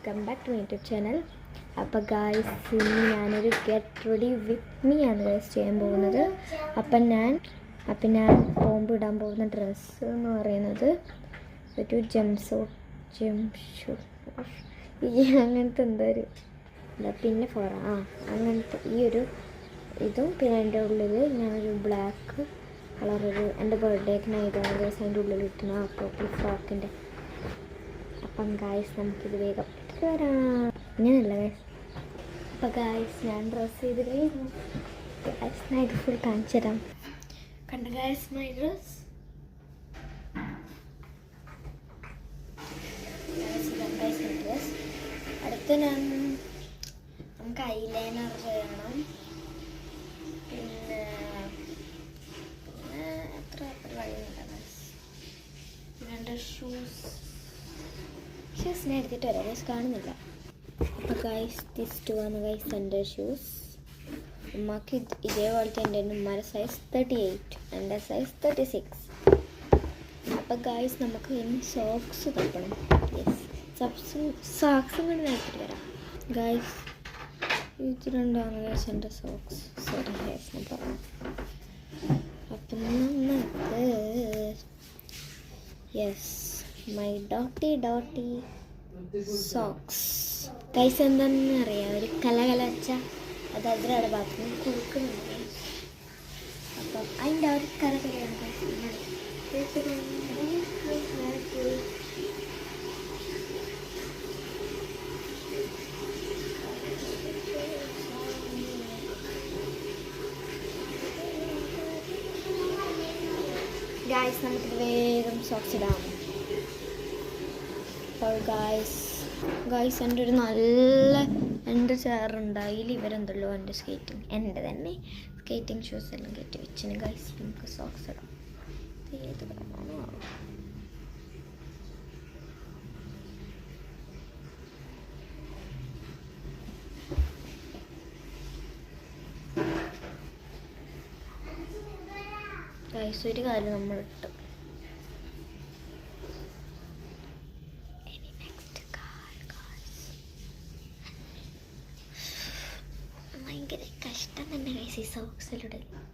Welcome back to my YouTube channel. അപ്പോൾ guys, ഇന്ന് ഞാനൊരു ഗെറ്റ് റെഡി വിത്ത് മീ ആണ് ഗൈസ് ചെയ്യാൻ പോകുന്നത്. അപ്പം ഞാൻ പോകുമ്പോൾ ഇടാൻ പോകുന്ന ഡ്രസ്സ് എന്ന് പറയുന്നത് ഒരു ജംഷൂ അങ്ങനത്തെ എന്തോ ഒരു പിന്നെ അങ്ങനത്തെ ഈ ഒരു ഇതും, പിന്നെ എൻ്റെ ഉള്ളിൽ ഞാനൊരു ബ്ലാക്ക് കളറൊരു എൻ്റെ ബർത്ത്ഡേക്ക് നൈതാണ് ഗൈസ് അതിൻ്റെ ഉള്ളിൽ ഇട്ടുന്ന ആ പർപ്പിൾ ഫ്രോക്കിൻ്റെ. അപ്പം ഗായ്സ് നമുക്കിത് വേഗം ഇട്ടിട്ട് വരാം. അങ്ങനെയല്ല ഗായ്സ്. അപ്പം ഗായ്സ് ഞാൻ ഡ്രസ്സ് ചെയ്ത് കഴിഞ്ഞു. ഗായ്സ് ഞാൻ ഇത് ഫുൾ കാണിച്ചു തരാം. കണ്ട ഗായ്സ് മൈ ഡ്രസ്. അടുത്ത് നമുക്ക് ഐലൈനർ ചെയ്യണം. പിന്നെ എത്ര വഴിയുണ്ട് ഗായ്സ്. പിന്നെ ഷൂസ് ഞാൻ എടുത്തിട്ട് വരാം ഗൈസ്, കാണുന്നില്ല. അപ്പോൾ ഗൈസ് ദിസ് ടു ആണ് ഗൈസ് എൻ്റെ ഷൂസ്. ഉമ്മക്ക് ഇതേപോലത്തെ എൻ്റെ ഉമ്മാരുടെ സൈസ് 38, എൻ്റെ സൈസ് 36. അപ്പോൾ ഗൈസ് നമുക്ക് ഇനി സോക്സ് തപ്പണം. സോക്സും കൂടി എടുത്തിട്ട് വരാം ഗൈസ്. ഇത് രണ്ടാണ് ഗൈസ് എൻ്റെ സോക്സ്. സോറി ഗൈസ് ഞാൻ പറഞ്ഞു. അപ്പം നമുക്ക് മൈ ഡോട്ടി സോക്സ് ഗൈസ്. എന്താണെന്ന് അറിയാം, ഒരു കല വെച്ചാൽ അത് അതിലവിടെ ഭാഗത്ത് കൊടുക്കുന്നുണ്ട്. അപ്പം അതിൻ്റെ ഒരു കലയാണ് ഗൈസ്. നമുക്കിത് വേഗം സോക്സ് ഇടാം. അപ്പോൾ ഗൈസ് എൻ്റെ ഒരു നല്ല എൻ്റെ ചെയറുണ്ട്. അതിൽ ഇവരെന്തല്ലോ എൻ്റെ എൻ്റെ തന്നെ സ്കേറ്റിംഗ് ഷൂസ് എല്ലാം കയറ്റി വെച്ചിന് ഗൈസ്. നമുക്ക് സോക്സ് ഇടാം. ഏത് കളറാണോ ഗൈസ്. ഒരു കാര്യം നമ്മളിട്ട് ഭയങ്കര കഷ്ടം തന്നെ ഗൈസ് ഈ സോക്സിലൂടെ.